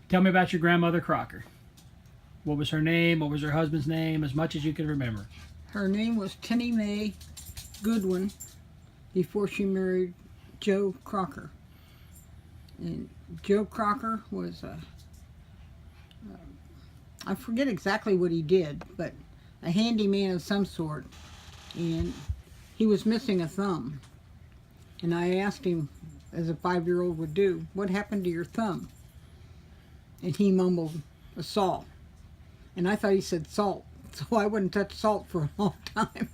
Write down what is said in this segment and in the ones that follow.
Tell me about your grandmother Crocker. What was her name? What was her husband's name? As much as you can remember. Her name was Tennie Mae Goodwin before she married Joe Crocker. And Joe Crocker was I forget exactly what he did, but a handyman of some sort. And he was missing a thumb. And I asked him, as a 5-year-old would do, what happened to your thumb? And he mumbled, a salt. And I thought he said salt, so I wouldn't touch salt for a long time.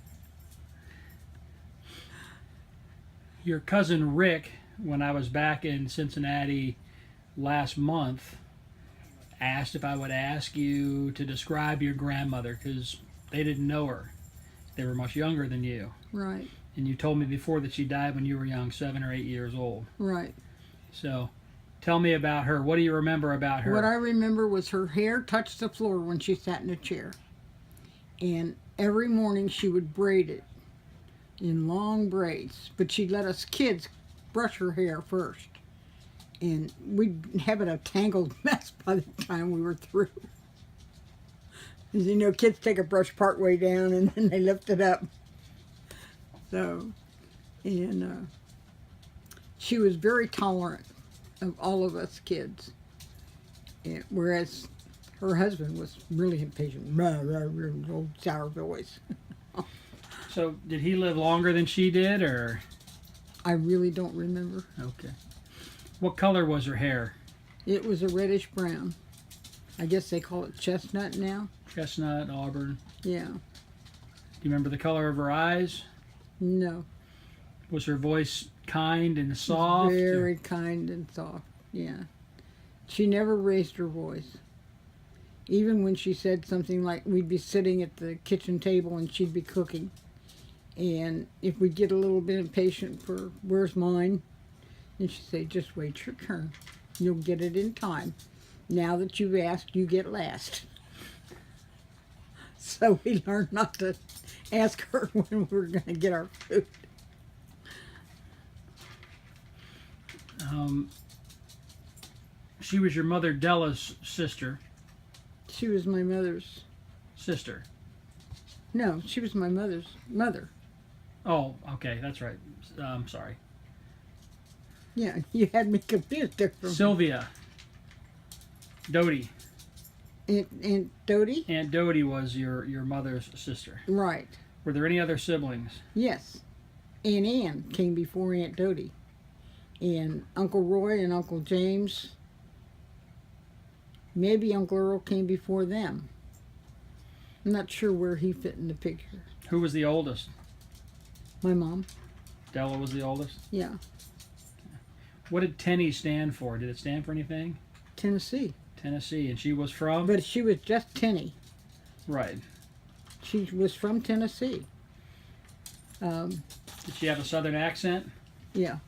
Your cousin Rick, when I was back in Cincinnati last month, asked if I would ask you to describe your grandmother, because they didn't know her. They were much younger than you. Right. And you told me before that she died when you were young, 7 or 8 years old. Right. So tell me about her. What do you remember about her? What I remember was her hair touched the floor when she sat in a chair. And every morning she would braid it in long braids. But she'd let us kids brush her hair first. And we'd have it a tangled mess by the time we were through. As you know, kids take a brush part way down and then they lift it up. So, and she was very tolerant of all of us kids. And, whereas her husband was really impatient. Old sour voice. So did he live longer than she did, or? I really don't remember. Okay. What color was her hair? It was a reddish brown. I guess they call it chestnut now. Chestnut, auburn. Yeah. Do you remember the color of her eyes? No. Was her voice kind and soft? Very kind and soft, yeah. She never raised her voice. Even when she said something like, we'd be sitting at the kitchen table and she'd be cooking. And if we'd get a little bit impatient for, where's mine? And she'd say, just wait your turn. You'll get it in time. Now that you've asked, you get last. So we learned not to ask her when we were going to get our food. She was your mother Della's sister. She was my mother's Sister. No, she was my mother's mother. Oh, okay, that's right. I'm sorry. Yeah, you had me confused there for Sylvia. Dodie. Aunt Dodie? Aunt Dodie was your mother's sister. Right. Were there any other siblings? Yes. Aunt Ann came before Aunt Dodie. And Uncle Roy and Uncle James, maybe Uncle Earl came before them. I'm not sure where he fit in the picture. Who was the oldest? My mom. Della was the oldest? Yeah. What did Tennie stand for? Did it stand for anything? Tennessee. Tennessee. And she was from? But she was just Tennie. Right. She was from Tennessee. Did she have a southern accent? Yeah.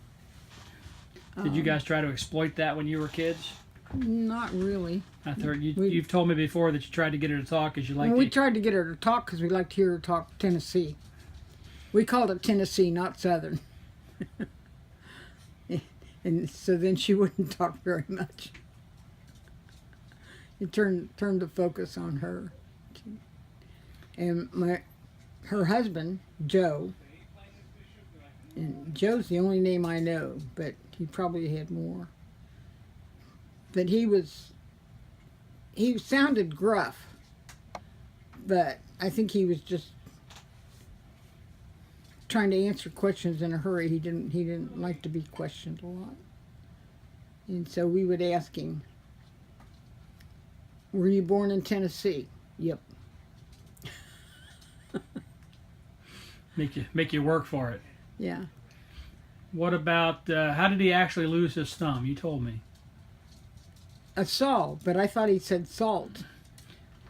Did you guys try to exploit that when you were kids? Not really. I've heard you've told me before that you tried to get her to talk because you liked We tried to get her to talk because we liked to hear her talk Tennessee. We called it Tennessee, not Southern. And so then she wouldn't talk very much. It turned the focus on her. And her husband, Joe, and Joe's the only name I know, but he probably had more. But he sounded gruff, but I think he was just trying to answer questions in a hurry. He didn't like to be questioned a lot. And so we would ask him, were you born in Tennessee? Yep. Make you work for it. Yeah. What about, how did he actually lose his thumb? You told me. A saw, but I thought he said salt.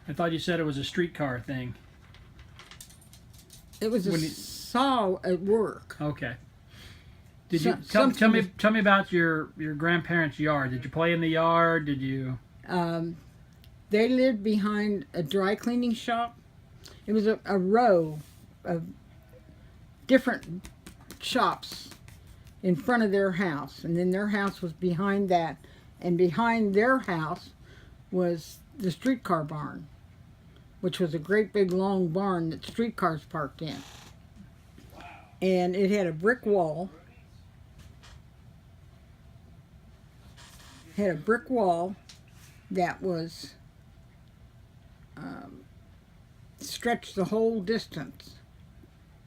I thought you said it was a streetcar thing. It was a saw at work. Okay. Did you tell me about your grandparents' yard? Did you play in the yard? Did you? They lived behind a dry cleaning shop. It was a row of different shops in front of their house, and then their house was behind that, and behind their house was the streetcar barn, which was a great big long barn that streetcars parked in. And it had a brick wall. Had a brick wall that was stretched the whole distance.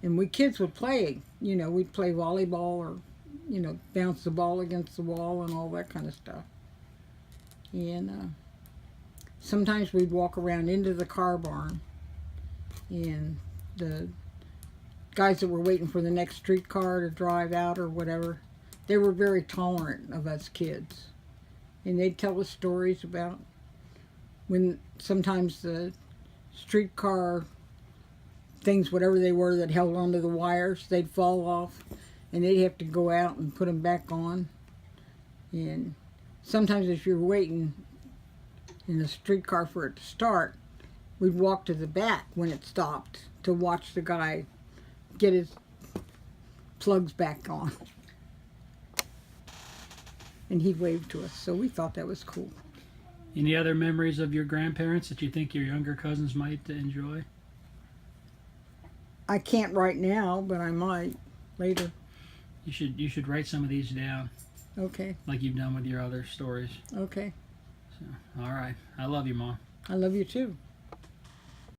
And we kids would play, we'd play volleyball or, bounce the ball against the wall and all that kind of stuff. And sometimes we'd walk around into the car barn, and the guys that were waiting for the next streetcar to drive out or whatever, they were very tolerant of us kids. And they'd tell us stories about when sometimes the streetcar things, whatever they were that held onto the wires, they'd fall off, and they'd have to go out and put them back on. And sometimes if you're waiting in the streetcar for it to start, we'd walk to the back when it stopped to watch the guy get his plugs back on. And he'd wave to us, so we thought that was cool. Any other memories of your grandparents that you think your younger cousins might enjoy? I can't right now, but I might later. You should write some of these down, Okay, like you've done with your other stories. okay. So, all right. I love you, Mom. I love you too.